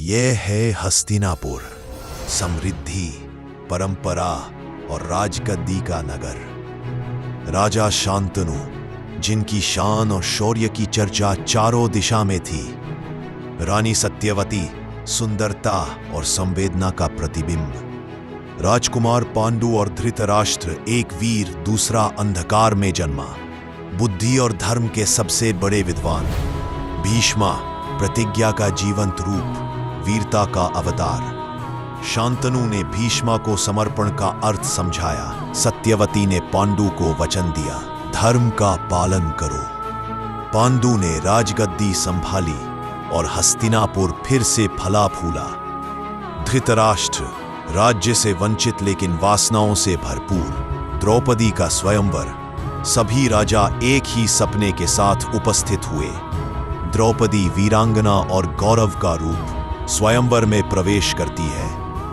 यह है हस्तिनापुर, समृद्धि, परंपरा और राजगद्दी का नगर। राजा शांतनु, जिनकी शान और शौर्य की चर्चा चारों दिशा में थी। रानी सत्यवती, सुंदरता और संवेदना का प्रतिबिंब। राजकुमार पांडु और धृतराष्ट्र, एक वीर दूसरा अंधकार में जन्मा। बुद्धि और धर्म के सबसे बड़े विद्वान। भीष्मा, प्रतिज्ञा का जीवंत रूप, वीरता का अवतार। शांतनु ने भीष्मा को समर्पण का अर्थ समझाया। सत्यवती ने पांडु को वचन दिया, धर्म का पालन करो। पांडु ने राजगद्दी संभाली और हस्तिनापुर फिर से फला फूला। धृतराष्ट्र, राज्य से वंचित लेकिन वासनाओं से भरपूर। द्रौपदी का स्वयंवर, सभी राजा एक ही सपने के साथ उपस्थित हुए। द्रौपदी वीरांगना और गौरव का रूप, स्वयंवर में प्रवेश करती है।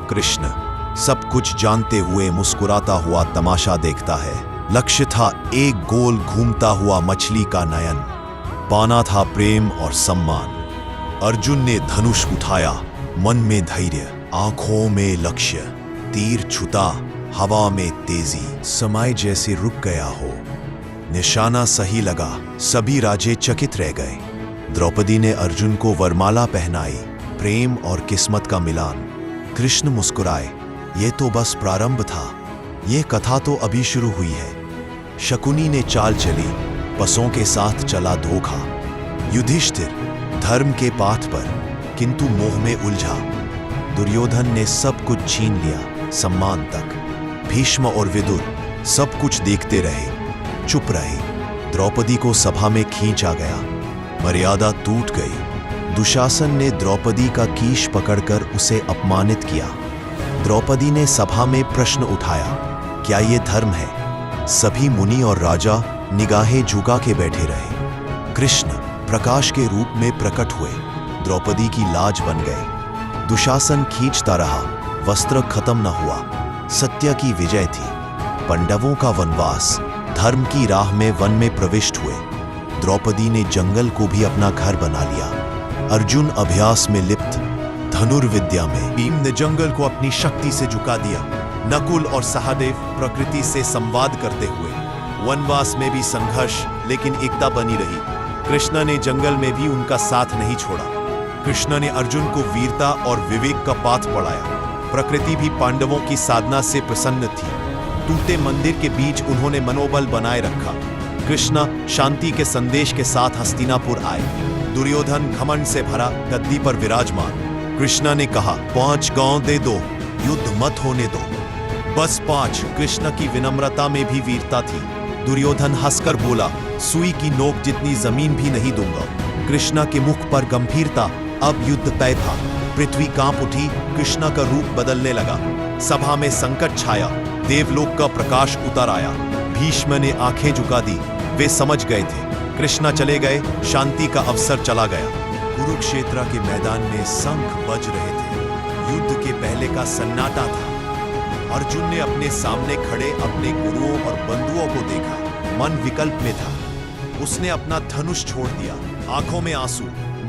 कृष्ण, सब कुछ जानते हुए मुस्कुराता हुआ तमाशा देखता है। लक्ष्य था एक गोल घूमता हुआ मछली का नयन, पाना था प्रेम और सम्मान। अर्जुन ने धनुष उठाया, मन में धैर्य, आंखों में लक्ष्य। तीर छुता, हवा में तेजी, समय जैसे रुक गया हो। निशाना सही लगा, सभी राजे चकित रह गए। द्रौपदी ने अर्जुन को वरमाला पहनाई, प्रेम और किस्मत का मिलान। कृष्ण मुस्कुराए, ये तो बस प्रारंभ था, ये कथा तो अभी शुरू हुई है। शकुनी ने चाल चली, पसों के साथ चला धोखा। युधिष्ठिर, धर्म के पाथ पर, किंतु मोह में उलझा। दुर्योधन ने सब कुछ छीन लिया, सम्मान तक। भीष्म और विदुर सब कुछ देखते रहे, चुप रहे। द्रौपदी को सभा में खींच आ गया, मर्यादा टूट गई। दुशासन ने द्रौपदी का कीश पकड़कर उसे अपमानित किया। द्रौपदी ने सभा में प्रश्न उठाया, क्या ये धर्म है? सभी मुनि और राजा निगाहें झुका के बैठे रहे। कृष्ण प्रकाश के रूप में प्रकट हुए, द्रौपदी की लाज बन गए। दुशासन खींचता रहा, वस्त्र खत्म न हुआ। सत्य की विजय थी। पांडवों का वनवास, धर्म की राह में वन में प्रविष्ट हुए। द्रौपदी ने जंगल को भी अपना घर बना लिया। अर्जुन अभ्यास में लिप्त, धनुर्विद्या में। भीम ने जंगल को अपनी शक्ति से झुका दिया। नकुल और सहदेव प्रकृति से संवाद करते हुए। वनवास में भी संघर्ष, लेकिन एकता बनी रही। कृष्ण ने जंगल में भी उनका साथ नहीं छोड़ा। कृष्ण ने अर्जुन को वीरता और विवेक का पाठ पढ़ाया। प्रकृति भी पांडवों की साधना से प्रसन्न थी। टूटे मंदिर के बीच उन्होंने मनोबल बनाए रखा। कृष्ण शांति के संदेश के साथ हस्तिनापुर आए। दुर्योधन घमंड से भरा, गद्दी पर विराजमान। कृष्ण ने कहा, 5 गांव दे दो, युद्ध मत होने दो। बस 5। कृष्ण की विनम्रता में भी वीरता थी। दुर्योधन हंसकर बोला, सुई की नोक जितनी जमीन भी नहीं दूंगा। कृष्ण के मुख पर गंभीरता, अब युद्ध तय था। पृथ्वी कांप उठी, कृष्ण का रूप बदलने लगा। सभा में संकट छाया, देवलोक का प्रकाश उतर आया। भीष्म ने आंखें झुका दी, वे समझ गए थे कृष्ण चले गए, शांति का अवसर चला गया। कुरुक्षेत्र के मैदान में शंख बज रहे थे। युद्ध के पहले का सन्नाटा था। अर्जुन ने अपने सामने खड़े अपने गुरुओं और बंधुओं को देखा, मन विकल्प में था। उसने अपना धनुष छोड़ दिया, आंखों में आंसू,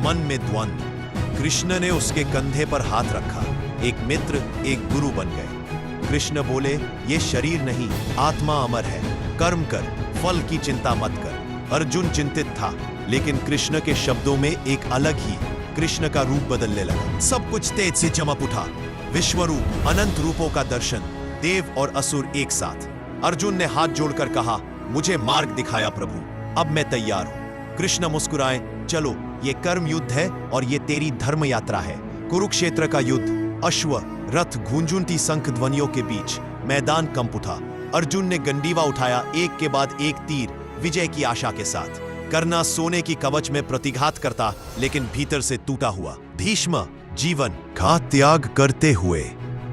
मन में द्वंद्व। कृष्ण ने उसके कंधे पर हाथ रखा, एक मित्र, एक गुरु बन गए। कृष्ण बोले, ये शरीर नहीं, आत्मा अमर है। कर्म कर, फल की चिंता मत कर। अर्जुन चिंतित था, लेकिन कृष्ण के शब्दों में एक अलग ही कृष्ण का रूप बदलने लगा। सब कुछ तेज से चमक उठा। विश्वरूप, अनंत रूपों का दर्शन, देव और असुर एक साथ। अर्जुन ने हाथ जोड़कर कहा, मुझे मार्ग दिखाया प्रभु, अब मैं तैयार हूं। कृष्ण मुस्कुराए, चलो, ये कर्म युद्ध है और ये तेरी धर्म यात्रा है। कुरुक्षेत्र का युद्ध, अश्व, रथ, गूंजती शंख ध्वनियों के बीच मैदान कंप उठा। अर्जुन ने गंडीवा उठाया, एक के बाद एक तीर, विजय की आशा के साथ। कर्णा सोने की कवच में प्रतिघात करता, लेकिन भीतर से टूटा हुआ। भीष्म जीवन का त्याग करते हुए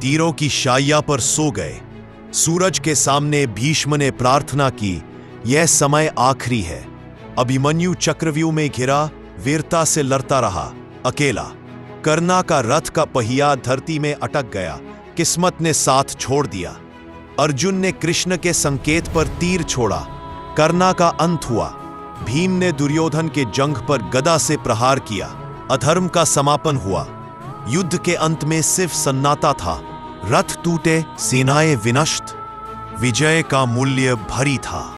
तीरों की शाया पर सो गए। सूरज के सामने भीष्म ने प्रार्थना की, यह समय आखिरी है। अभिमन्यु चक्रव्यूह में घिरा, वीरता से लड़ता रहा, अकेला। कर्णा का रथ का पहिया धरती में अटक गया, किस्मत ने साथ छोड़ दिया। अर्जुन ने कृष्ण के संकेत पर तीर छोड़ा, कर्णा का अंत हुआ। भीम ने दुर्योधन के जंघ पर गदा से प्रहार किया, अधर्म का समापन हुआ। युद्ध के अंत में सिर्फ सन्नाटा था। रथ टूटे, सेनाएं विनष्ट, विजय का मूल्य भारी था।